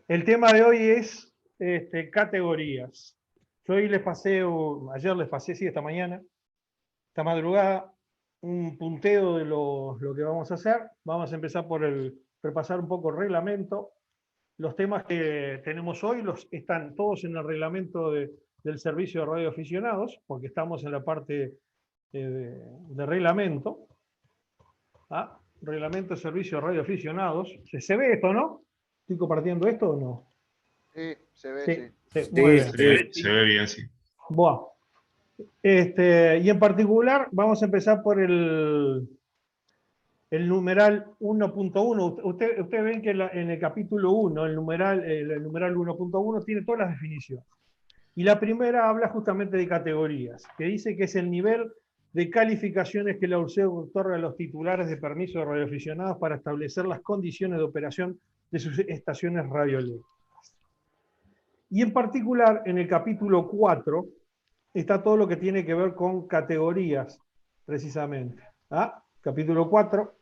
El tema de hoy es categorías. Yo hoy les pasé, ayer les pasé, sí, esta mañana, esta madrugada, un punteo de lo que vamos a hacer. Vamos a empezar por repasar un poco el reglamento. Los temas que tenemos hoy están todos en el reglamento del servicio de radioaficionados, porque estamos en la parte de reglamento. ¿Ah? Reglamento de servicio de radioaficionados. ¿Se ve esto, no? ¿Estoy compartiendo esto o no? Sí, se ve, Sí, sí. sí, muy bien. Se ve bien, sí. Buah. Y en particular vamos a empezar por el numeral 1.1. Usted ven que en el capítulo 1, el numeral 1.1 tiene todas las definiciones. Y la primera habla justamente de categorías, que dice que es el nivel de calificaciones que la URSEO otorga a los titulares de permiso de radioaficionados para establecer las condiciones de operación de sus estaciones radioeléctricas. Y en particular, en el capítulo 4, está todo lo que tiene que ver con categorías, precisamente. ¿Ah? Capítulo 4,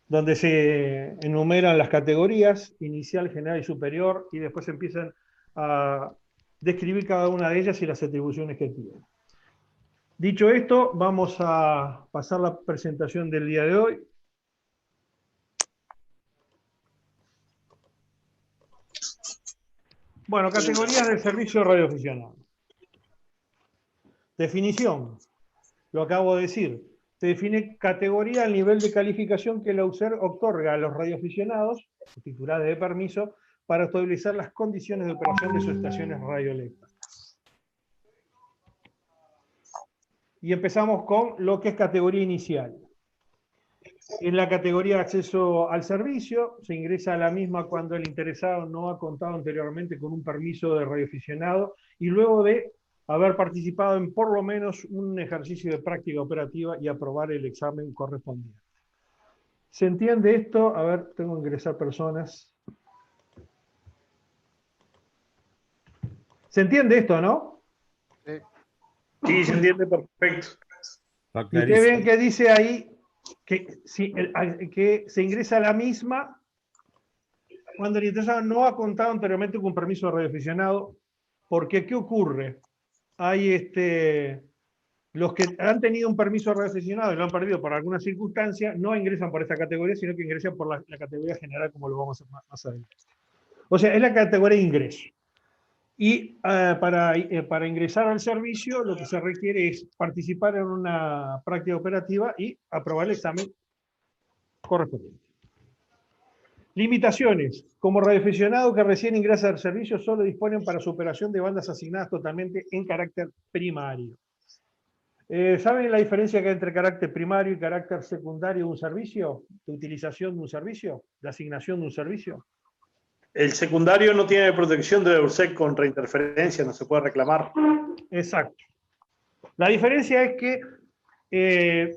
donde se enumeran las categorías, inicial, general y superior, y después empiezan a describir cada una de ellas y las atribuciones que tienen. Dicho esto, vamos a pasar la presentación del día de hoy. Bueno, categorías del servicio radioaficionado. Definición, lo acabo de decir. Se define categoría al nivel de calificación que la URSEO otorga a los radioaficionados, titulares de permiso, para establecer las condiciones de operación de sus estaciones radioeléctricas. Y empezamos con lo que es categoría inicial. En la categoría de acceso al servicio, se ingresa a la misma cuando el interesado no ha contado anteriormente con un permiso de radioaficionado y luego de haber participado en por lo menos un ejercicio de práctica operativa y aprobar el examen correspondiente. ¿Se entiende esto? A ver, tengo que ingresar personas. ¿Se entiende esto, no? Sí. Sí, se entiende perfecto. Y ustedes ven que dice ahí que se ingresa a la misma cuando el interesado no ha contado anteriormente con un permiso de radioaficionado, porque ¿qué ocurre? Hay los que han tenido un permiso de radioaficionado y lo han perdido por alguna circunstancia, no ingresan por esta categoría, sino que ingresan por la categoría general, como lo vamos a hacer más adelante. O sea, es la categoría de ingreso. Y para ingresar al servicio, lo que se requiere es participar en una práctica operativa y aprobar el examen correspondiente. Limitaciones. Como radioaficionado que recién ingresa al servicio, solo disponen para su operación de bandas asignadas totalmente en carácter primario. ¿Saben la diferencia que hay entre carácter primario y carácter secundario de un servicio? ¿De utilización de un servicio? ¿De asignación de un servicio? El secundario no tiene protección de la URSEC contra interferencia, no se puede reclamar. Exacto. La diferencia es que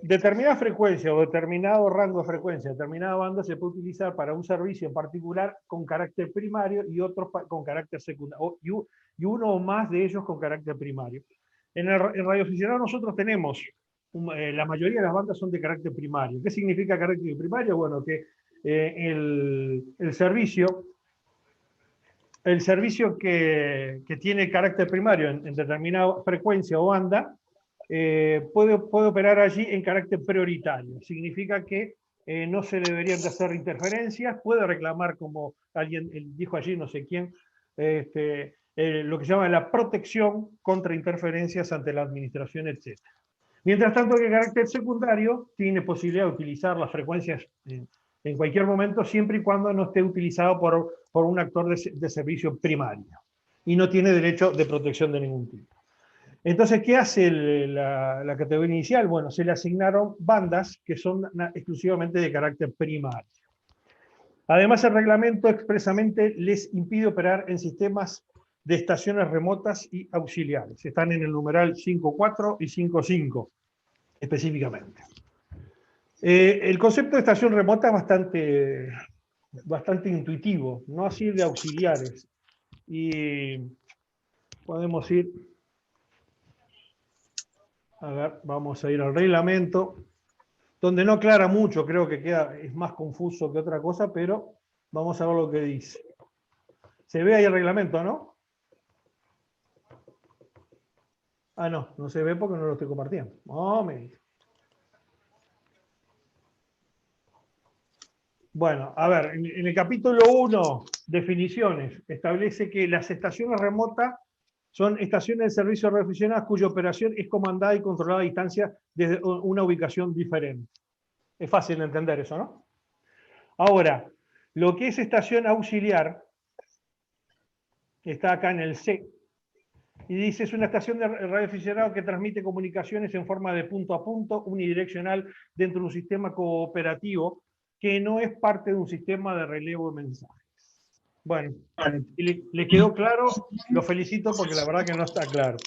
determinada frecuencia o determinado rango de frecuencia, determinada banda se puede utilizar para un servicio en particular con carácter primario y otros con carácter secundario, y uno o más de ellos con carácter primario. En el radioaficionado nosotros tenemos, la mayoría de las bandas son de carácter primario. ¿Qué significa carácter primario? Bueno, que el servicio que tiene carácter primario en determinada frecuencia o banda, puede operar allí en carácter prioritario. Significa que no se le deberían de hacer interferencias, puede reclamar, como alguien dijo allí, no sé quién, lo que se llama la protección contra interferencias ante la administración, etc. Mientras tanto, que el carácter secundario tiene posibilidad de utilizar las frecuencias en cualquier momento, siempre y cuando no esté utilizado por un actor de servicio primario y no tiene derecho de protección de ningún tipo. Entonces, ¿qué hace la categoría inicial? Bueno, se le asignaron bandas que son exclusivamente de carácter primario. Además, el reglamento expresamente les impide operar en sistemas de estaciones remotas y auxiliares. Están en el numeral 5.4 y 5.5 específicamente. El concepto de estación remota es bastante intuitivo, no así de auxiliares. Y podemos ir, a ver, vamos a ir al reglamento, donde no aclara mucho, creo que es más confuso que otra cosa, pero vamos a ver lo que dice. Se ve ahí el reglamento, ¿no? Ah, no se ve porque no lo estoy compartiendo. Bueno, a ver, en el capítulo 1, definiciones, establece que las estaciones remotas son estaciones de servicio radioaficionadas cuya operación es comandada y controlada a distancia desde una ubicación diferente. Es fácil de entender eso, ¿no? Ahora, lo que es estación auxiliar, está acá en el C, y dice, es una estación de radioaficionado que transmite comunicaciones en forma de punto a punto, unidireccional, dentro de un sistema cooperativo que no es parte de un sistema de relevo de mensajes. Bueno, si le quedó claro, lo felicito porque la verdad que no está claro.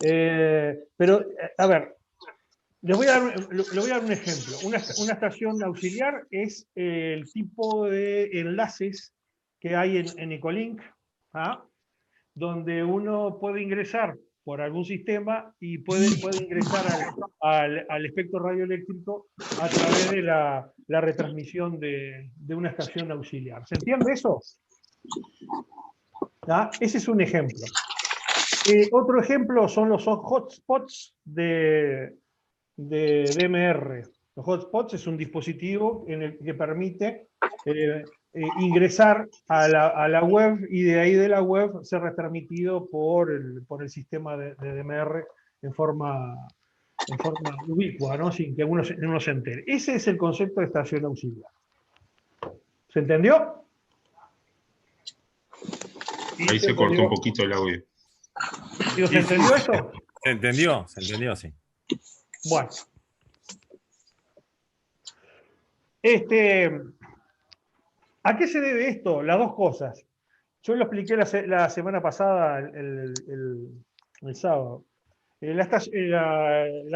Pero, a ver, le voy a dar un ejemplo. Una estación auxiliar es el tipo de enlaces que hay en Ecolink, ¿ah? Donde uno puede ingresar por algún sistema y puede ingresar al espectro radioeléctrico a través de la retransmisión de una estación auxiliar. ¿Se entiende eso? ¿Ah? Ese es un ejemplo. Otro ejemplo son los hotspots de DMR. Los hotspots es un dispositivo en el que permite ingresar a la web y de ahí de la web ser retransmitido por el sistema de DMR en forma ubicua, ¿no? Sin que uno se entere. Ese es el concepto de estación auxiliar. ¿Se entendió? Ahí se cortó un poquito el audio. ¿Se entendió esto? Se entendió, sí. Bueno. ¿A qué se debe esto? Las dos cosas. Yo lo expliqué la semana pasada, el sábado. La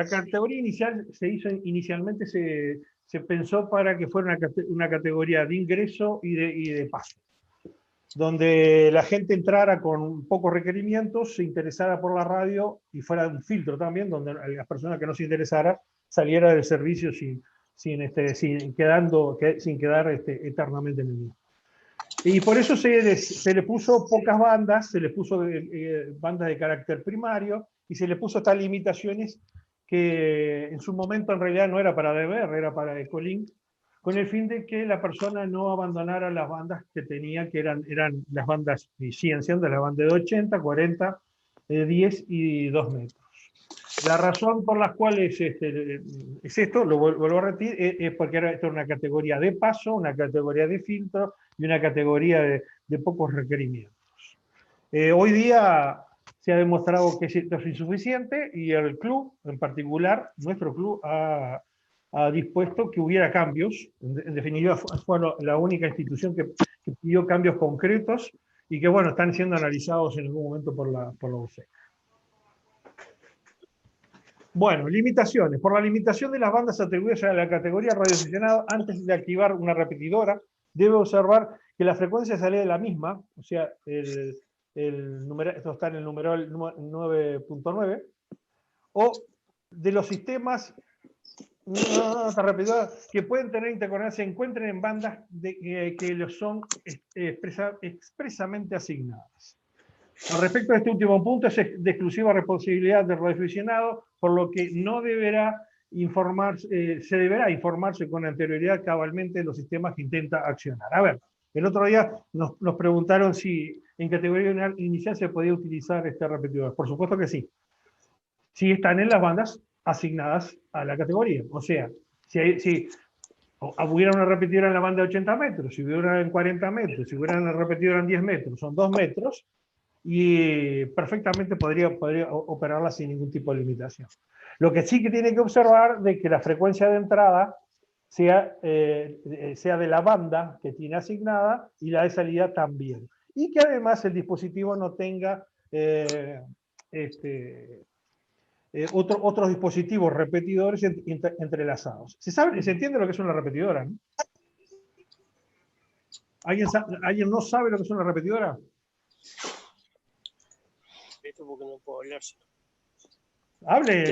categoría inicial inicialmente se pensó para que fuera una categoría de ingreso y de paso, donde la gente entrara con pocos requerimientos, se interesara por la radio y fuera un filtro también, donde las personas que no se interesara saliera del servicio sin quedar eternamente en el mismo. Y por eso se le puso pocas bandas, se le puso bandas de carácter primario y se le puso estas limitaciones que en su momento en realidad no era para DMR, era para Ecolink, con el fin de que la persona no abandonara las bandas que tenía, que eran las bandas, y siguen siendo las bandas de 80, 40, 10 y 2 metros. La razón por la cual es esto, lo vuelvo a repetir, es porque esto es una categoría de paso, una categoría de filtro y una categoría de pocos requerimientos. Hoy día se ha demostrado que esto es insuficiente y el club, en particular, nuestro club, ha dispuesto que hubiera cambios. En definitiva, fue la única institución que pidió cambios concretos y que, bueno, están siendo analizados en algún momento por la UCE. Bueno, limitaciones. Por la limitación de las bandas atribuidas a la categoría radioaficionado, antes de activar una repetidora, debe observar que la frecuencia sale de la misma, o sea, esto está en el numeral 9.9, o de los sistemas que pueden tener intercorrencia se encuentren en bandas que los son expresamente asignadas. Al respecto de este último punto, es de exclusiva responsabilidad del radioaficionado, por lo que no deberá se deberá informarse con anterioridad cabalmente de los sistemas que intenta accionar. A ver, el otro día nos preguntaron si en categoría inicial se podía utilizar este repetidor. Por supuesto que sí. Si están en las bandas asignadas a la categoría. O sea, si hubiera una repetidora en la banda de 80 metros, si hubiera una en 40 metros, si hubiera una repetidora en 10 metros, son 2 metros, y perfectamente podría operarla sin ningún tipo de limitación. Lo que sí que tiene que observar de que la frecuencia de entrada sea de la banda que tiene asignada y la de salida también. Y que además el dispositivo no tenga otros dispositivos repetidores entrelazados. ¿Se entiende lo que es una repetidora? ¿No? ¿Alguien no sabe lo que es una repetidora? Porque no puedo hablar. Hable,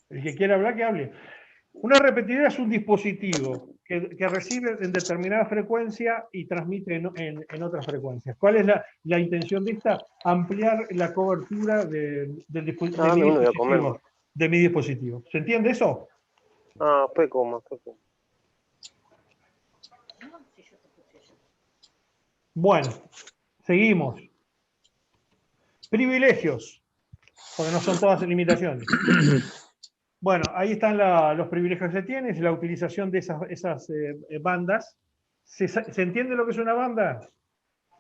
el que quiera hablar, que hable. Una repetidora es un dispositivo que recibe en determinada frecuencia y transmite en otras frecuencias. ¿Cuál es la intención de esta? Ampliar la cobertura de mi dispositivo. ¿Se entiende eso? Ah, poi come. Bueno, seguimos. Privilegios, porque no son todas limitaciones. Bueno, ahí están los privilegios que se tienen, es la utilización de esas bandas. ¿Se entiende lo que es una banda?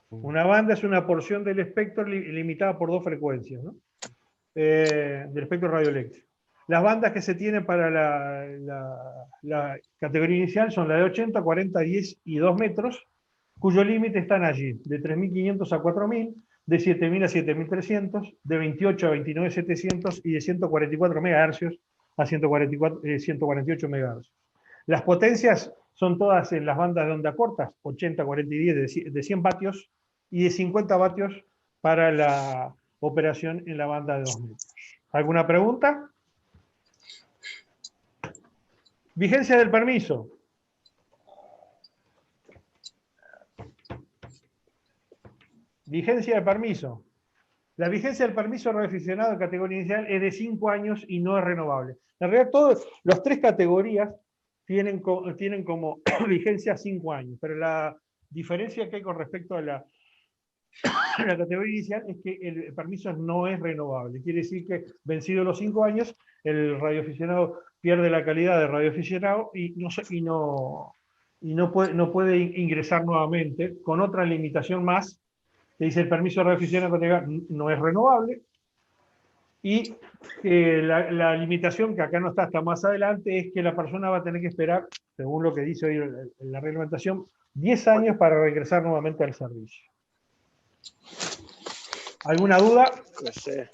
Una banda es una porción del espectro limitada por dos frecuencias, ¿no? Del espectro radioeléctrico. Las bandas que se tienen para la categoría inicial son la de 80, 40, 10 y 2 metros, cuyo límite están allí, de 3.500 a 4.000, de 7.000 a 7.300, de 28 a 29.700 y de 144 MHz a 148 MHz. Las potencias son todas en las bandas de onda cortas, 80, 40 y 10 de 100 vatios y de 50 vatios para la operación en la banda de 2 metros. ¿Alguna pregunta? Vigencia del permiso. Vigencia del permiso. La vigencia del permiso radioaficionado de categoría inicial es de 5 años y no es renovable. En realidad, todas las tres categorías tienen como vigencia 5 años, pero la diferencia que hay con respecto a la categoría inicial es que el permiso no es renovable. Quiere decir que, vencidos los 5 años, el radioaficionado pierde la calidad de radioaficionado y no puede ingresar nuevamente con otra limitación más. Que dice el permiso de radioaficionado no es renovable, y la limitación, que acá no está hasta más adelante, es que la persona va a tener que esperar, según lo que dice hoy la reglamentación, 10 años para regresar nuevamente al servicio. ¿Alguna duda? No sé.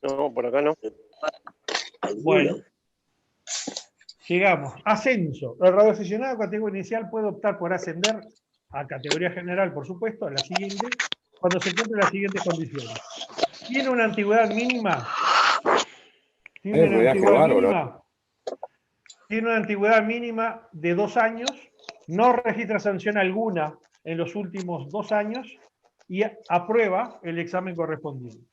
No, por acá no. Bueno, llegamos. Ascenso. El radioaficionado de categoría inicial puede optar por ascender a categoría general, por supuesto, a la siguiente, cuando se cumplen las siguientes condiciones. Tiene una antigüedad mínima. Tiene una antigüedad mínima de 2 años, no registra sanción alguna en los últimos 2 años y aprueba el examen correspondiente.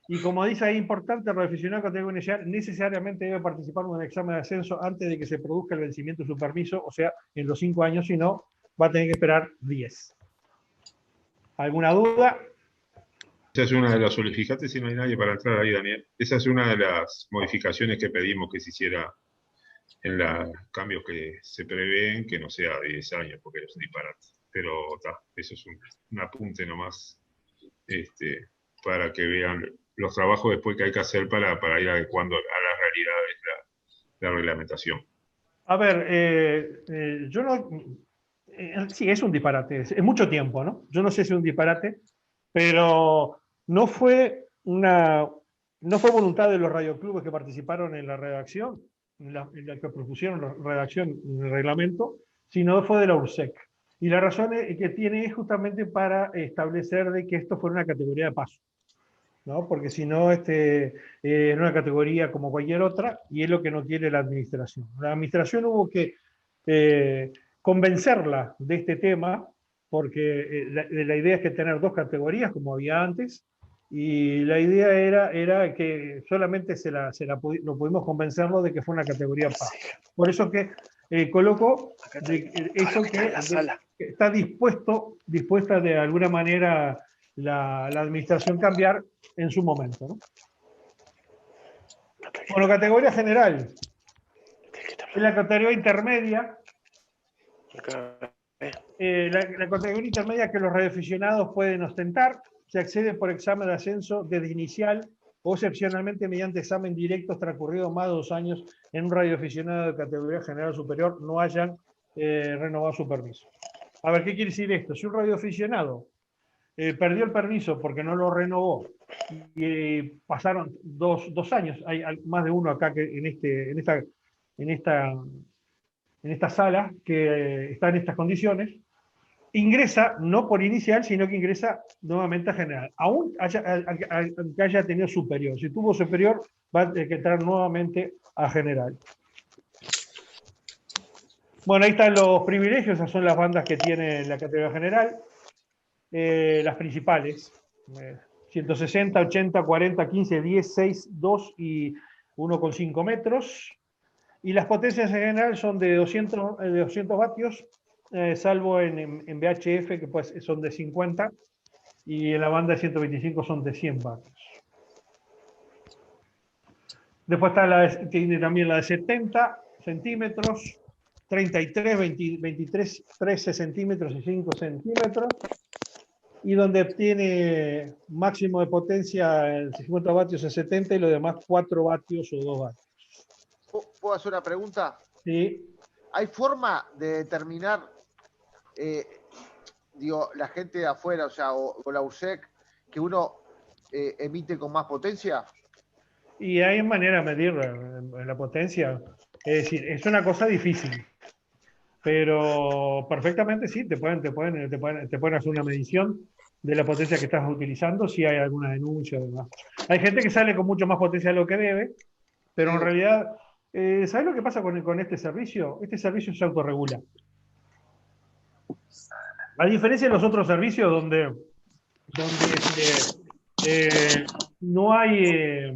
Y como dice ahí, importante, el radioaficionado de categoría inicial necesariamente debe participar en un examen de ascenso antes de que se produzca el vencimiento de su permiso, o sea, en los 5 años, si no, va a tener que esperar 10. ¿Alguna duda? Esa es una de las solicitaciones, si no hay nadie para entrar ahí, Daniel. Esa es una de las modificaciones que pedimos que se hiciera en los cambios que se prevén, que no sea de 10 años, porque es un disparate. Pero eso es un apunte nomás, para que vean los trabajos después que hay que hacer para ir adecuando a las realidades la reglamentación. A ver, yo no... sí, es un disparate, es mucho tiempo, ¿no? Yo no sé si es un disparate, pero no fue voluntad de los radioclubes que participaron en la redacción, en la que propusieron la redacción del reglamento, sino fue de la URSEC. Y la razón que tiene es justamente para establecer de que esto fuera una categoría de paso, ¿no? Porque si no, es una categoría como cualquier otra, y es lo que no quiere la administración. La administración hubo que convencerla de este tema, porque la idea es que tener 2 categorías, como había antes, y la idea era que solamente no pudimos convencerlo de que fue una categoría paso. Por eso que colocó eso que está dispuesta de alguna manera la administración cambiar en su momento, ¿no? Bueno, categoría general. En la categoría intermedia, la categoría intermedia que los radioaficionados pueden ostentar, se accede por examen de ascenso desde inicial o excepcionalmente mediante examen directo transcurrido más de 2 años en un radioaficionado de categoría general superior no hayan renovado su permiso. A ver, ¿qué quiere decir esto? Si un radioaficionado perdió el permiso porque no lo renovó y pasaron 2 años, hay más de uno acá que en esta sala que está en estas condiciones, ingresa no por inicial, sino que ingresa nuevamente a general, aún que haya tenido superior. Si tuvo superior, va a tener que entrar nuevamente a general. Bueno, ahí están los privilegios, esas son las bandas que tiene la categoría general, las principales. 160, 80, 40, 15, 10, 6, 2 y 1,5 metros. Y las potencias en general son de 200 vatios, salvo en VHF, que pues son de 50, y en la banda de 125 son de 100 vatios. Después está tiene también la de 70 centímetros, 33, 20, 23, 13 centímetros y 5 centímetros, y donde tiene máximo de potencia el 50 vatios es 70 y los demás 4 vatios o 2 vatios. ¿Puedo hacer una pregunta? Sí. ¿Hay forma de determinar, la gente de afuera, o la URSEC, que uno emite con más potencia? Y hay manera de medir la potencia. Es decir, es una cosa difícil. Pero perfectamente sí, te pueden hacer una medición de la potencia que estás utilizando si hay alguna denuncia o demás. Hay gente que sale con mucho más potencia de lo que debe, pero en realidad, ¿sabes lo que pasa con este servicio? Este servicio se autorregula. A diferencia de los otros servicios donde no hay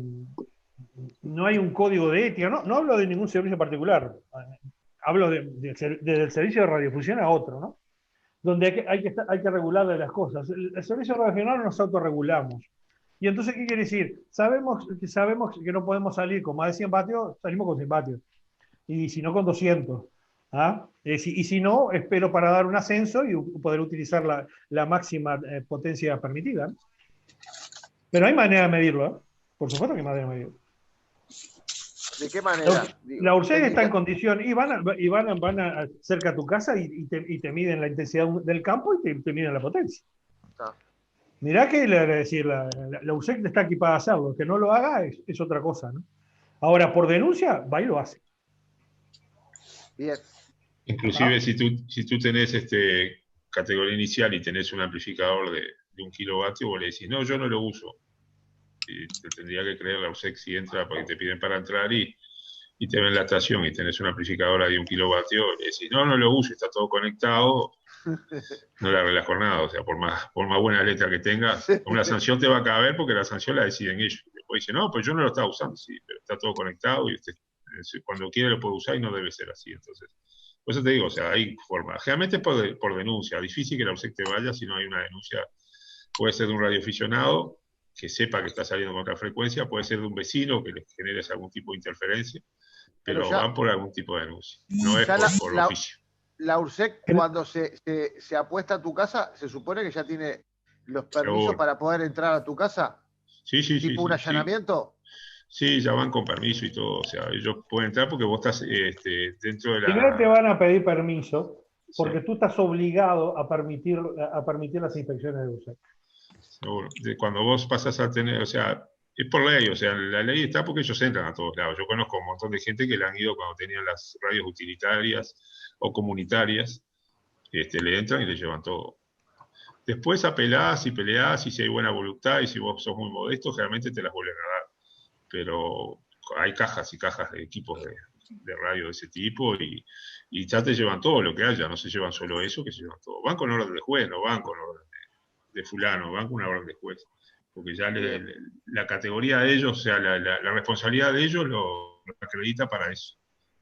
un código de ética, no hablo de ningún servicio particular, hablo del servicio de radiodifusión a otro, ¿no? Donde hay que regularle las cosas. El servicio radioregional nos autorregulamos. Y entonces, ¿qué quiere decir? Sabemos que no podemos salir con más de 100 vatios, salimos con 100 vatios. Y si no, con 200. ¿Ah? Y si no, espero para dar un ascenso y poder utilizar la máxima potencia permitida. Pero hay manera de medirlo, ¿eh? Por supuesto que hay manera de medirlo. ¿De qué manera? La URSEC está en condición y van cerca a tu casa y te miden la intensidad del campo y te miden la potencia. Ah. Mirá que la URSEC está equipada a hacerlo. Que no lo haga es otra cosa, ¿no? Ahora, por denuncia, va y lo hace. Bien. Inclusive si tú tenés categoría inicial y tenés un amplificador de 1 kilovatio, vos le decís, no, yo no lo uso. Y te tendría que creer la URSEC si entra, porque te piden para entrar y te ven la estación y tenés una amplificadora de 1 kilovatio, le decís, no lo uso, está todo conectado, no le arreglas nada. O sea, por más buena letra que tengas, una sanción te va a caber porque la sanción la deciden ellos. Después dicen, no, pues yo no lo estaba usando, sí, pero está todo conectado y usted cuando quiere lo puede usar y no debe ser así. Entonces, por eso te digo, o sea, hay forma. Generalmente por denuncia, difícil que la URSEC te vaya si no hay una denuncia. Puede ser de un radioaficionado que sepa que está saliendo con otra frecuencia, puede ser de un vecino que le genere algún tipo de interferencia, pero van por algún tipo de denuncia, no es por oficio. La URSEC, cuando se apuesta a tu casa, se supone que ya tiene los permisos Seguro. para poder entrar a tu casa. Sí. ¿Tipo un allanamiento? Sí, ya van con permiso y todo, o sea, ellos pueden entrar porque vos estás dentro de la... Primero te van a pedir permiso, porque tú estás obligado a permitir las inspecciones de URSEC. Seguro. Cuando vos pasas a tener, o sea, es por ley, o sea, la ley está porque ellos entran a todos lados. Yo conozco un montón de gente que le han ido cuando tenían las radios utilitarias o comunitarias, le entran y le llevan todo. Después apelás y peleás y si hay buena voluntad y si vos sos muy modesto, generalmente te las vuelven a dar. Pero hay cajas y cajas de equipos de radio de ese tipo y ya te llevan todo lo que haya, no se llevan solo eso, que se llevan todo. Van con orden de juez, no van con orden de fulano, van con una orden de juez. Porque ya la categoría de ellos, o sea, la responsabilidad de ellos lo acredita para eso.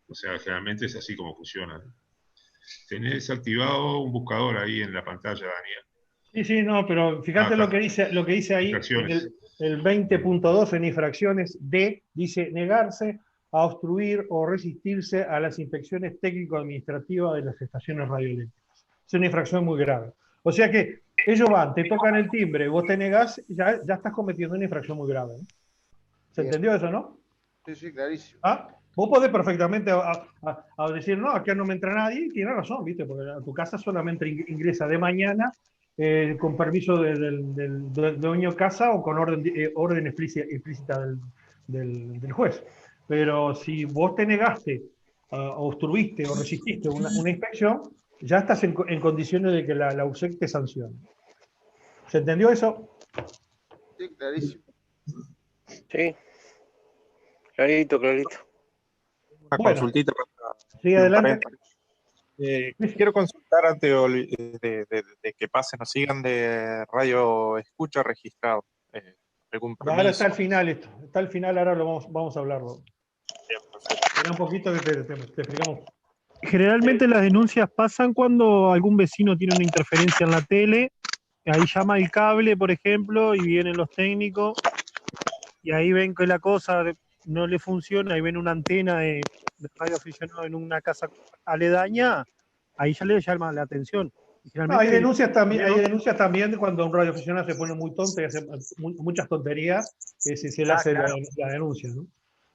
O sea, generalmente es así como funciona. Tenés activado un buscador ahí en la pantalla, Daniel. Sí, no, pero fíjate lo que dice ahí, en el 20.2 en infracciones D, dice negarse a obstruir o resistirse a las inspecciones técnico-administrativas de las estaciones radioeléctricas. Es una infracción muy grave. O sea que ellos van, te tocan el timbre, vos te negás, ya estás cometiendo una infracción muy grave, ¿no? ¿Se entendió eso, no? Sí, clarísimo. ¿Ah? Vos podés perfectamente a decir, no, acá no me entra nadie, y tienes razón, ¿viste? Porque a tu casa solamente ingresa de mañana con permiso del dueño de casa o con orden explícita del juez. Pero si vos te negaste, obstruiste o resististe una inspección, ya estás en condiciones de que la URSEC te sancione. ¿Se entendió eso? Sí, clarísimo. Sí. Clarito. Una consultita. Sigue adelante. Quiero consultar antes de que pasen o sigan de radio escucha registrado. ¿Algún Ahora permiso? está al final esto, está al final, ahora lo vamos a hablarlo. Bien, perfecto. Espera un poquito que te explicamos. Generalmente las denuncias pasan cuando algún vecino tiene una interferencia en la tele, ahí llama el cable, por ejemplo, y vienen los técnicos, y ahí ven que la cosa no le funciona, ahí ven una antena de radio aficionado en una casa aledaña, ahí ya le llama la atención. Y No, hay denuncias también ¿no? cuando un radioaficionado se pone muy tonto y hace muchas tonterías, se le hace claro. la denuncia, ¿no?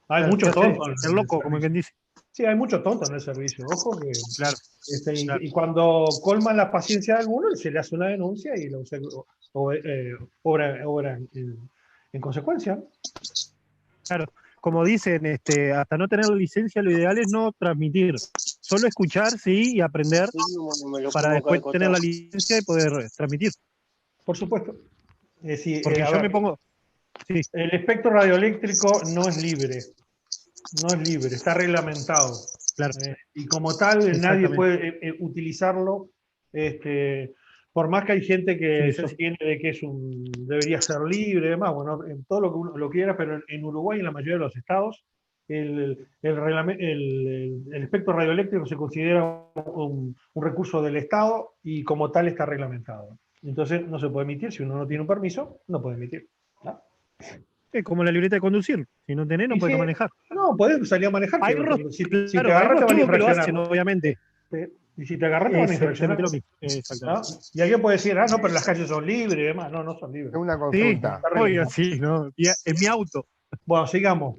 Hay Claro, muchos se hace tontos. el loco, como quien dice. Sí, hay muchos tontos en el servicio, ojo que. Claro. Claro. Y cuando colman la paciencia de alguno, se le hace una denuncia y obra en consecuencia. Claro, como dicen, hasta no tener licencia, lo ideal es no transmitir, solo escuchar, sí, y aprender para después tener la licencia y poder transmitir. Por supuesto. Porque yo me pongo. Sí. El espectro radioeléctrico no es libre. No es libre, está reglamentado. Claro. Y como tal, nadie puede utilizarlo. Por más que hay gente que sostiene de que debería ser libre y demás, bueno, en todo lo que uno lo quiera, pero en Uruguay, en la mayoría de los estados, el espectro radioeléctrico se considera un recurso del Estado y como tal está reglamentado. Entonces no se puede emitir, si uno no tiene un permiso, no puede emitir. ¿No? Es como la libreta de conducir, si no tenés no puedes manejar. No, podés salir a manejar. Hay pero si claro, te agarras te van a infraccionar. Obviamente. Y si te agarras te van a infraccionar. ¿No? Y alguien puede decir, no, pero las calles son libres y demás. No, no son libres. Es una consulta. Sí, oiga, sí, ¿no? En mi auto. Bueno, sigamos.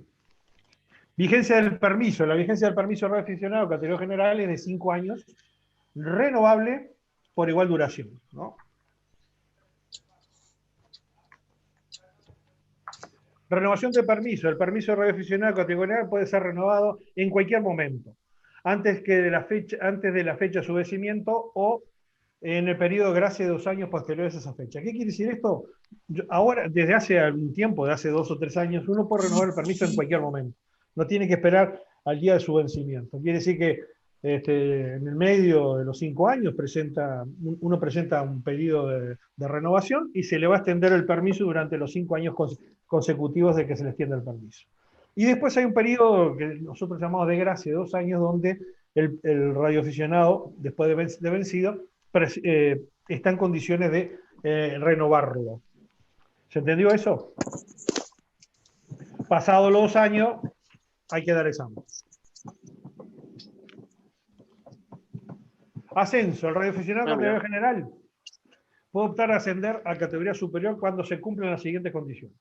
Vigencia del permiso. La vigencia del permiso de radioaficionado, categoría general, es de 5 años, renovable por igual duración, ¿no? Renovación de permiso. El permiso de radioaficionado categoría puede ser renovado en cualquier momento, antes de la fecha de su vencimiento o en el periodo de gracia de 2 años posteriores a esa fecha. ¿Qué quiere decir esto? Ahora, desde hace algún tiempo, de hace 2 o 3 años, uno puede renovar el permiso en cualquier momento. No tiene que esperar al día de su vencimiento. Quiere decir que en el medio de los 5 años uno presenta un pedido de renovación y se le va a extender el permiso durante los 5 años consecutivos de que se le extienda el permiso. Y después hay un periodo que nosotros llamamos de gracia, de 2 años, donde el radioaficionado, después de vencido, está en condiciones de renovarlo. ¿Se entendió eso? Pasados los 2 años, hay que dar examen. Ascenso. El radioaficionado de categoría general puede optar a ascender a categoría superior cuando se cumplen las siguientes condiciones.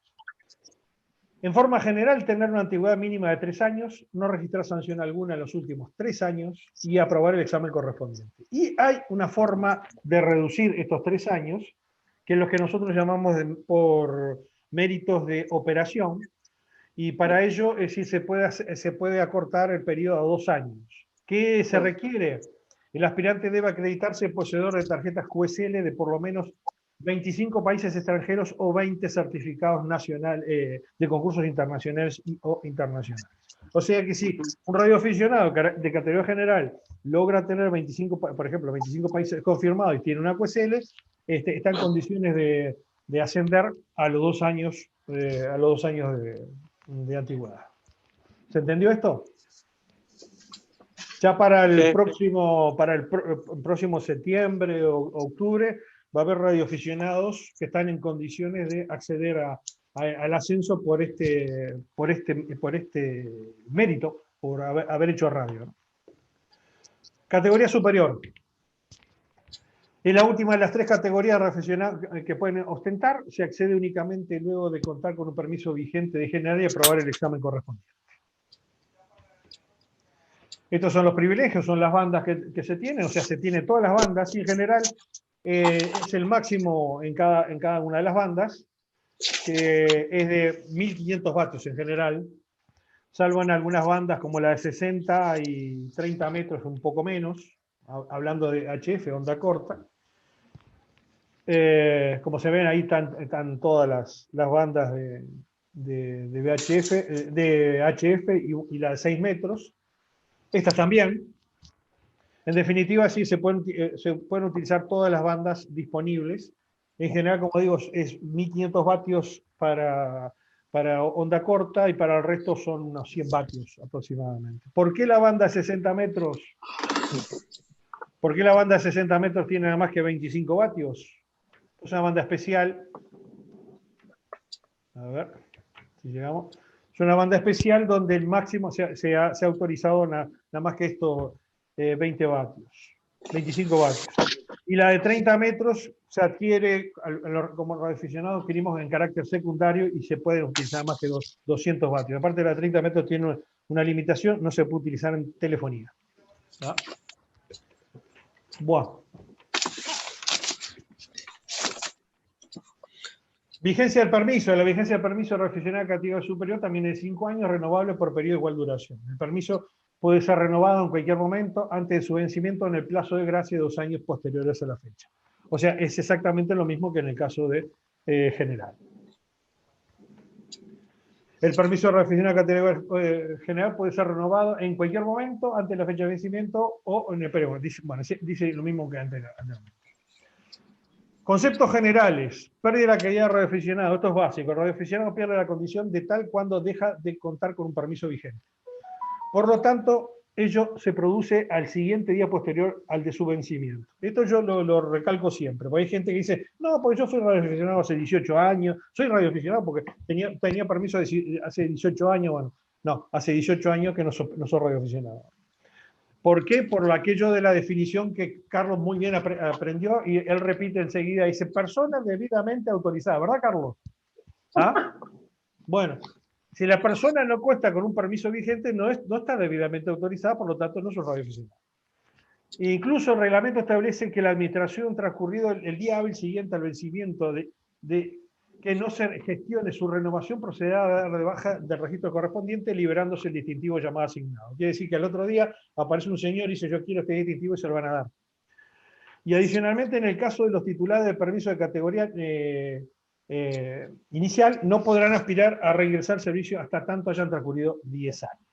En forma general, tener una antigüedad mínima de 3 años, no registrar sanción alguna en los últimos 3 años y aprobar el examen correspondiente. Y hay una forma de reducir estos 3 años, que es lo que nosotros llamamos por méritos de operación, y para ello se puede acortar el periodo a 2 años. ¿Qué se requiere? El aspirante debe acreditarse poseedor de tarjetas QSL de por lo menos 25 países extranjeros o 20 certificados nacionales de concursos internacionales o internacionales. O sea que si un radioaficionado de categoría general logra tener 25, por ejemplo, 25 países confirmados y tiene una QSL, está en condiciones de ascender a los 2 años, de antigüedad. ¿Se entendió esto? Ya para el próximo septiembre o octubre va a haber radioaficionados que están en condiciones de acceder al ascenso por este mérito, por haber hecho radio, ¿no? Categoría superior. En la última de las 3 categorías que pueden ostentar, se accede únicamente luego de contar con un permiso vigente de general y aprobar el examen correspondiente. Estos son los privilegios, son las bandas que se tienen, o sea, se tiene todas las bandas y en general es el máximo en cada una de las bandas, que es de 1500 vatios en general, salvo en algunas bandas como la de 60 y 30 metros, un poco menos, hablando de HF, onda corta. Como se ven ahí están todas las bandas de HF y la de 6 metros. Estas también. En definitiva, sí, se pueden utilizar todas las bandas disponibles. En general, como digo, es 1500 vatios para onda corta y para el resto son unos 100 vatios aproximadamente. ¿Por qué la banda 60 metros? ¿Por qué la banda 60 metros tiene nada más que 25 vatios? Es una banda especial. A ver si llegamos. Es una banda especial donde el máximo se ha autorizado nada más que esto, 20 vatios, 25 vatios. Y la de 30 metros se adquiere, como radioaficionados, adquirimos en carácter secundario y se puede utilizar más que 200 vatios. Aparte de la de 30 metros tiene una limitación, no se puede utilizar en telefonía. ¿Ah? Buah. Vigencia del permiso. La vigencia del permiso de radioaficionado de categoría superior también es 5 años, renovable por periodo de igual duración. El permiso puede ser renovado en cualquier momento antes de su vencimiento en el plazo de gracia de 2 años posteriores a la fecha. O sea, es exactamente lo mismo que en el caso de general. El permiso de radioaficionado de categoría general puede ser renovado en cualquier momento antes de la fecha de vencimiento o en el periodo. Dice lo mismo que anteriormente. Conceptos generales. Pérdida de la calidad de radioaficionado. Esto es básico. El radioaficionado pierde la condición de tal cuando deja de contar con un permiso vigente. Por lo tanto, ello se produce al siguiente día posterior al de su vencimiento. Esto yo lo recalco siempre, porque hay gente que dice, no, porque yo soy radioaficionado hace 18 años, soy radioaficionado porque tenía permiso hace 18 años, bueno, no, hace 18 años que no soy radioaficionado. ¿Por qué? Por aquello de la definición que Carlos muy bien aprendió y él repite enseguida, dice, persona debidamente autorizada, ¿verdad, Carlos? ¿Ah? Bueno. Si la persona no cuenta con un permiso vigente, no está debidamente autorizada, por lo tanto no es un radioaficionado. E incluso el reglamento establece que la administración, transcurrido el día hábil siguiente al vencimiento de que no se gestione su renovación, procederá a dar de baja del registro correspondiente, liberándose el distintivo llamado asignado. Quiere decir que al otro día aparece un señor y dice, yo quiero este distintivo y se lo van a dar. Y adicionalmente, en el caso de los titulares de permiso de categoría inicial, no podrán aspirar a reingresar al servicio hasta tanto hayan transcurrido 10 años.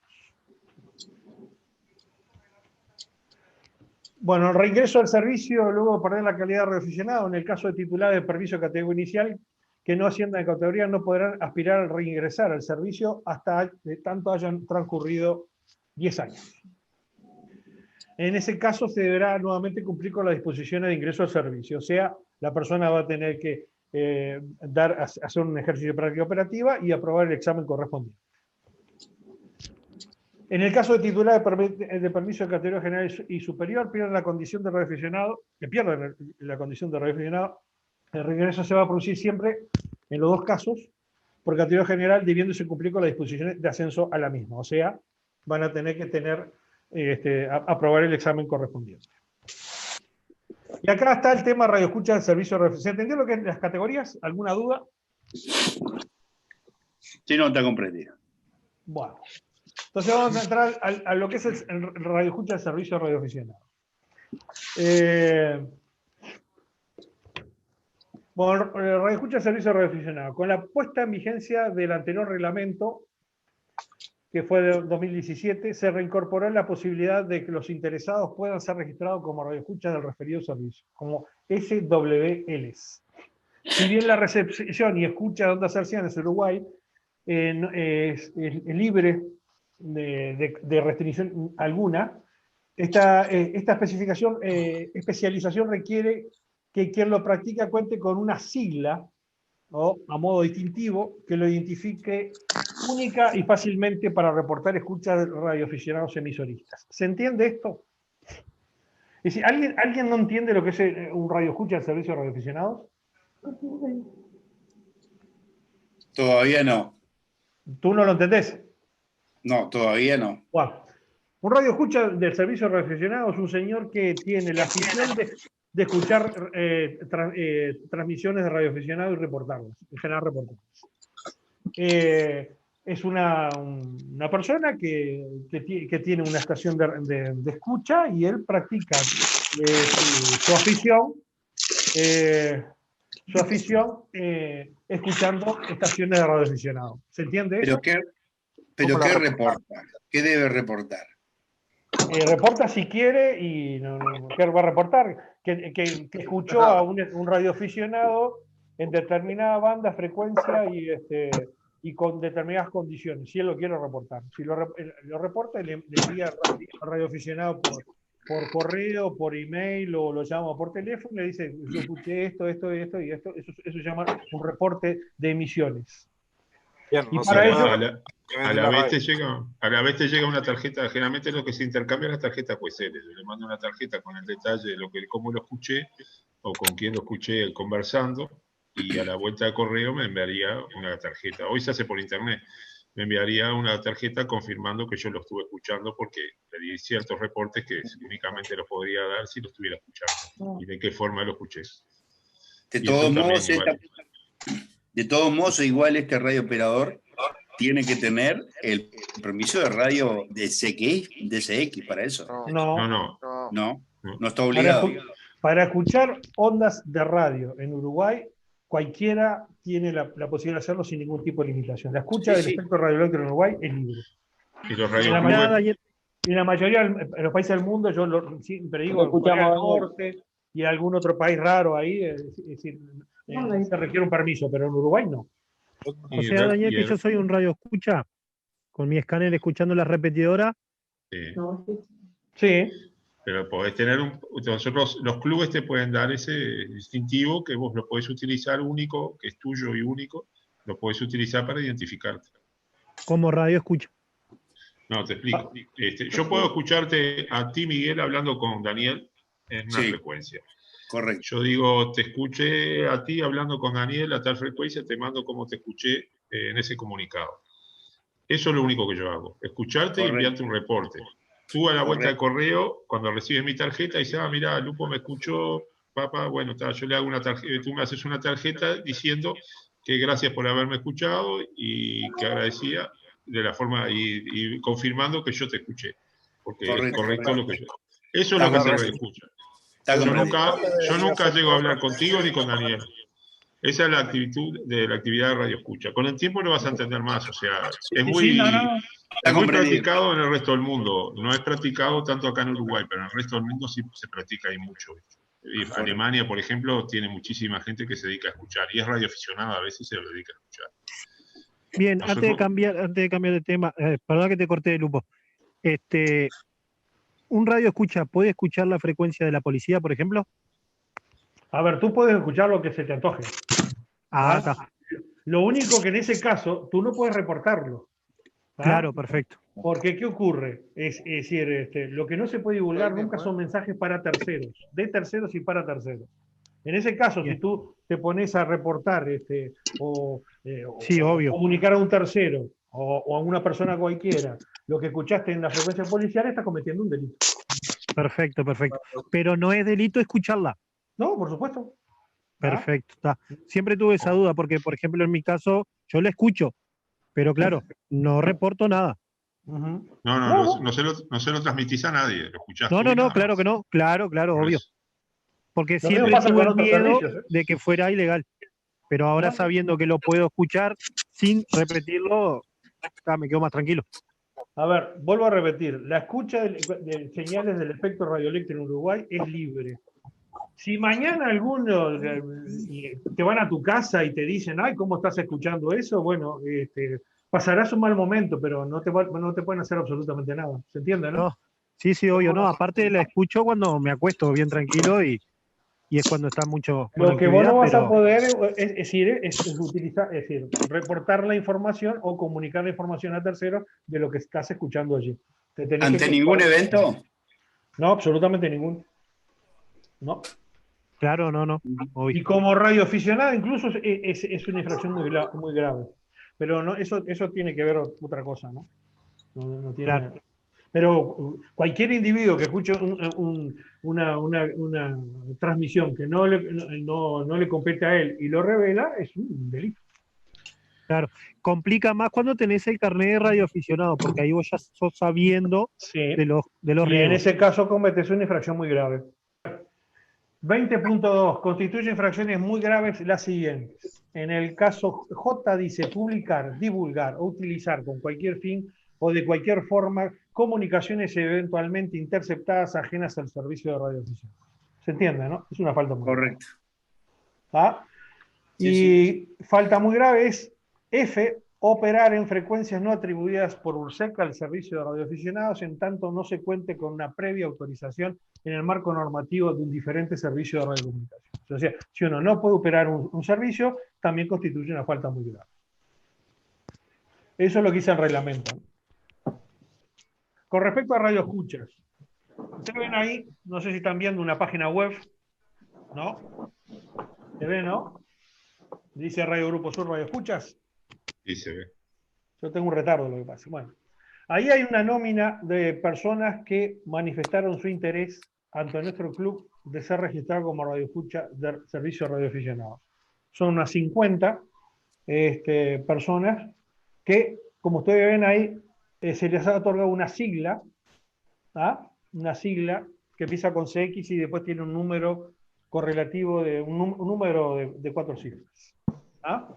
Bueno, el reingreso al servicio luego de perder la calidad de radioaficionado, en el caso de titulares de permiso de categoría inicial que no asciendan de categoría, no podrán aspirar a reingresar al servicio hasta tanto hayan transcurrido 10 años. En ese caso se deberá nuevamente cumplir con las disposiciones de ingreso al servicio, o sea, la persona va a tener que hacer un ejercicio de práctica operativa y aprobar el examen correspondiente. En el caso de titular de permiso de categoría general y superior, pierden la condición de radioaficionado, el regreso se va a producir siempre, en los dos casos, por categoría general, debiéndose cumplir con las disposiciones de ascenso a la misma. O sea, van a tener que aprobar el examen correspondiente. Y acá está el tema radioescucha del servicio de radioaficionado. ¿Se entendió lo que es las categorías? ¿Alguna duda? Sí, no, está comprendido. Bueno. Entonces vamos a entrar a lo que es el radioescucha del servicio de radioaficionado. Bueno, el radioescucha del servicio de radioaficionado. Con la puesta en vigencia del anterior reglamento, que fue de 2017, se reincorporó la posibilidad de que los interesados puedan ser registrados como radioescuchas del referido servicio, como SWLs. Si bien la recepción y escucha de ondas hercianas en Uruguay es libre de restricción alguna, esta especialización requiere que quien lo practica cuente con una sigla o a modo distintivo que lo identifique única y fácilmente para reportar escuchas de radioaficionados emisoristas. ¿Se entiende esto? Es decir, ¿alguien no entiende lo que es un radioescucha del servicio de radioaficionados? Todavía no. ¿Tú no lo entendés? No, todavía no. Bueno, un radioescucha del servicio de radioaficionados es un señor que tiene la afición de escuchar transmisiones de radioaficionados y reportarlas, en general reportarlas. Es una persona que tiene una estación de escucha y él practica su afición escuchando estaciones de radioaficionados. ¿Se entiende eso? ¿Pero qué reporta? ¿Qué debe reportar? reporta si quiere y ¿qué va a reportar? Que escuchó a un radioaficionado en determinada banda, frecuencia y con determinadas condiciones, si él lo quiere reportar. Si lo reporta, le envía al radioaficionado por correo, por email o lo llama por teléfono y le dice, yo escuché esto y esto. Eso se llama un reporte de emisiones. Bien, Y no para sé, ello, A la vez te llega una tarjeta, generalmente lo que se intercambia es la tarjeta QSL. Yo le mando una tarjeta con el detalle de cómo lo escuché o con quién lo escuché conversando, y a la vuelta de correo me enviaría una tarjeta. Hoy se hace por internet. Me enviaría una tarjeta confirmando que yo lo estuve escuchando, porque le di ciertos reportes que únicamente los podría dar si lo estuviera escuchando y de qué forma lo escuché. De Y todos eso también modos, igual. de todos modos, igual este radio operador tiene que tener el permiso de radio de CX para eso. No, No está obligado. Para escuchar ondas de radio en Uruguay, cualquiera tiene la posibilidad de hacerlo sin ningún tipo de limitación. La escucha del espectro radioeléctrico en Uruguay es libre. Y los En la mayoría de los países del mundo, yo siempre digo, en Corea del Norte y algún otro país raro ahí, es decir, se requiere un permiso, pero en Uruguay no. O sea, Daniel, que yo soy un radio escucha, con mi escáner escuchando la repetidora. Sí. Pero podés tener nosotros, los clubes te pueden dar ese distintivo que vos lo podés utilizar único, que es tuyo y único, lo podés utilizar para identificarte. Como radio escucha. No, te explico. Yo puedo escucharte a ti, Miguel, hablando con Daniel en una frecuencia. Correcto. Yo digo, te escuché a ti hablando con Daniel a tal frecuencia, te mando como te escuché en ese comunicado. Eso es lo único que yo hago. Escucharte y enviarte un reporte. Tú a la vuelta de correo, cuando recibes mi tarjeta, dices, mira, Lupo me escuchó, papá, bueno, yo le hago una tarjeta, tú me haces una tarjeta diciendo que gracias por haberme escuchado y que agradecía de la forma, y confirmando que yo te escuché, porque es correcto lo que yo... Eso es lo que hace Radio Escucha. Yo nunca llego a hablar contigo ni con Daniel. Esa es la actitud de la actividad de Radio Escucha. Con el tiempo lo vas a entender más, o sea, es muy practicado en el resto del mundo. No es practicado tanto acá en Uruguay, pero en el resto del mundo sí se practica ahí mucho. Y Alemania, por ejemplo, tiene muchísima gente que se dedica a escuchar, y es radioaficionada, a veces se dedica a escuchar. Bien, antes de cambiar de tema, perdón que te corté, Lupo. ¿Un radio escucha puede escuchar la frecuencia de la policía, por ejemplo? A ver, tú puedes escuchar lo que se te antoje. Lo único que en ese caso, tú no puedes reportarlo. Claro, perfecto. Porque, ¿qué ocurre? Es decir, lo que no se puede divulgar nunca son mensajes para terceros, de terceros y para terceros. En ese caso, si tú te pones a reportar o comunicar a un tercero o a una persona cualquiera lo que escuchaste en la frecuencia policial, estás cometiendo un delito. Perfecto. Pero no es delito escucharla. No, por supuesto. Perfecto, está. Siempre tuve esa duda porque, por ejemplo, en mi caso, yo la escucho, pero claro, no reporto nada. No se lo transmitís a nadie, lo escuchás. No, claro que no, claro, obvio. Porque siempre tuve el miedo de que fuera ilegal. Pero ahora sabiendo que lo puedo escuchar sin repetirlo, me quedo más tranquilo. A ver, vuelvo a repetir, la escucha de señales del espectro radioeléctrico en Uruguay es libre. Si mañana algunos te van a tu casa y te dicen, ay, ¿cómo estás escuchando eso? Bueno, pasarás un mal momento, pero no te pueden hacer absolutamente nada. ¿Se entiende, no? Sí, obvio, no. Aparte la escucho cuando me acuesto bien tranquilo y es cuando está mucho... Lo que vos no vas a poder es reportar la información o comunicar la información a terceros de lo que estás escuchando allí. ¿Ante ningún evento? No, absolutamente ningún. No. Claro, no. Obvio. Y como radioaficionado incluso es una infracción muy grave. Pero no, eso tiene que ver otra cosa, ¿no? No tiene... Claro. Pero cualquier individuo que escuche una transmisión que no le compete a él y lo revela, es un delito. Claro, complica más cuando tenés el carnet de radioaficionado, porque ahí vos ya sos sabiendo de los riesgos. Y en ese caso cometes una infracción muy grave. 20.2 constituye infracciones muy graves las siguientes. En el caso J dice publicar, divulgar o utilizar con cualquier fin o de cualquier forma comunicaciones eventualmente interceptadas ajenas al servicio de radiodifusión. ¿Se entiende, no? Es una falta muy grave. Correcto. ¿Ah? Y falta muy grave es F, operar en frecuencias no atribuidas por URSEC al servicio de radioaficionados en tanto no se cuente con una previa autorización en el marco normativo de un diferente servicio de radiocomunicación. O sea, si uno no puede operar un servicio, también constituye una falta muy grave. Eso es lo que dice el reglamento. Con respecto a radioescuchas, ustedes ven ahí, no sé si están viendo una página web, ¿no? ¿Se ve, no? Dice Radio Grupo Sur, radioescuchas. Sí, se ve. Yo tengo un retardo, lo que pasa. Bueno, ahí hay una nómina de personas que manifestaron su interés ante nuestro club de ser registrado como radioescucha de servicio de radioaficionados. Son unas 50 personas que, como ustedes ven ahí, se les ha otorgado una sigla, ¿ah? Una sigla que empieza con CX y después tiene un número correlativo de un número de 4 cifras. ¿Ah?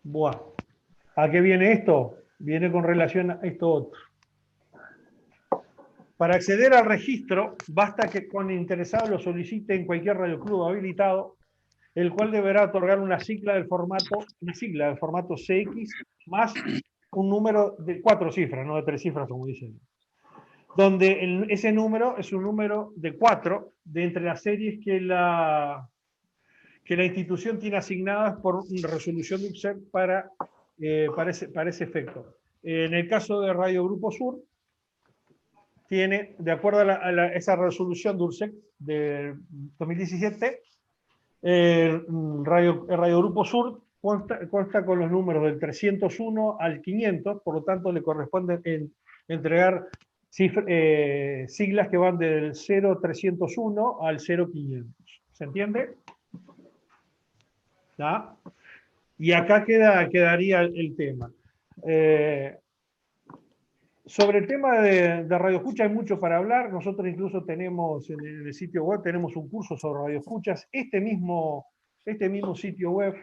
Buah. ¿A qué viene esto? Viene con relación a esto otro. Para acceder al registro, basta que con el interesado lo solicite en cualquier radioclub habilitado, el cual deberá otorgar una sigla del formato CX más un número de 4 cifras, no de 3 cifras como dicen. Donde ese número es un número de 4 de entre las series que la institución tiene asignadas por una resolución de URSEC para ese efecto. En el caso de Radio Grupo Sur, tiene, de acuerdo a esa resolución de URSEC de 2017, Radio Grupo Sur consta con los números del 301 al 500, por lo tanto le corresponde entregar siglas que van del 0301 al 0500. ¿Se entiende? ¿Ah? Y acá quedaría el tema. Sobre el tema de radioescucha hay mucho para hablar. Nosotros incluso tenemos en el sitio web tenemos un curso sobre radioescuchas. Este mismo sitio web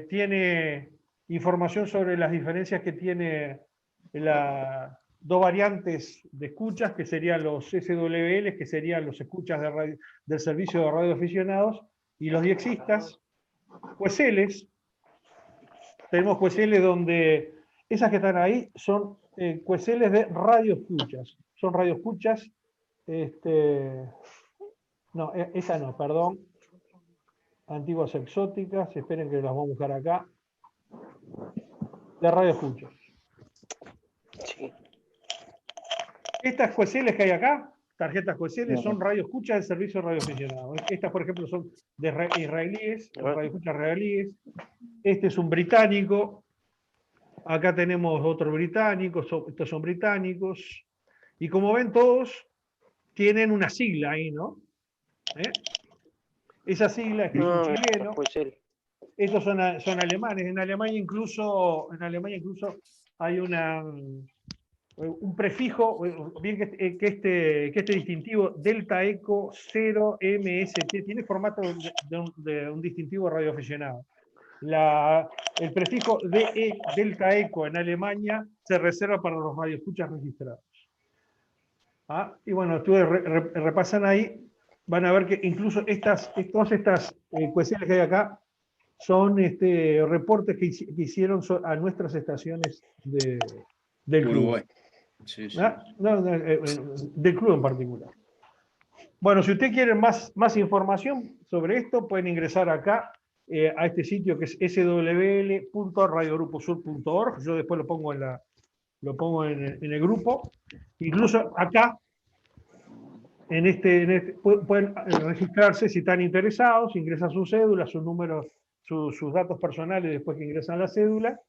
tiene información sobre las diferencias que tiene dos variantes de escuchas, que serían los SWL, que serían los escuchas del servicio de radioaficionados, y los diexistas, QSLs. Tenemos QSLs donde esas que están ahí son QSLs de radioescuchas. Son radioescuchas, no, esa no, perdón. Antiguas exóticas, esperen que las vamos a buscar acá. De radioescuchas. Sí. Estas QSLs que hay acá, tarjetas QSL, son radioescuchas del servicio de radioaficionados. Estas, por ejemplo, son de israelíes, radioescuchas israelíes. Este es un británico. Acá tenemos otros británicos, estos son británicos. Y como ven, todos tienen una sigla ahí, ¿no? Esa sigla es un chileno. Estos son alemanes. En Alemania incluso hay un prefijo, bien que este distintivo Delta Eco 0 MST tiene formato de un distintivo radioaficionado. El prefijo DE, Delta Eco en Alemania, se reserva para los radioescuchas registrados. Y bueno, ustedes repasan ahí, van a ver que incluso todas estas QSLs que hay acá son reportes que hicieron a nuestras estaciones del club. Uruguay. Sí, sí. Del club en particular. Bueno, si ustedes quieren más información sobre esto, pueden ingresar acá a este sitio que es swl.radiogruposur.org. Yo después lo pongo en el grupo. Incluso acá, pueden registrarse si están interesados, ingresan su cédula, sus números, sus datos personales después que ingresan la cédula,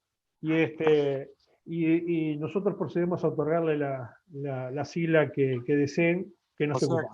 y nosotros procedemos a otorgarle la sigla que deseen, que no se ocupa.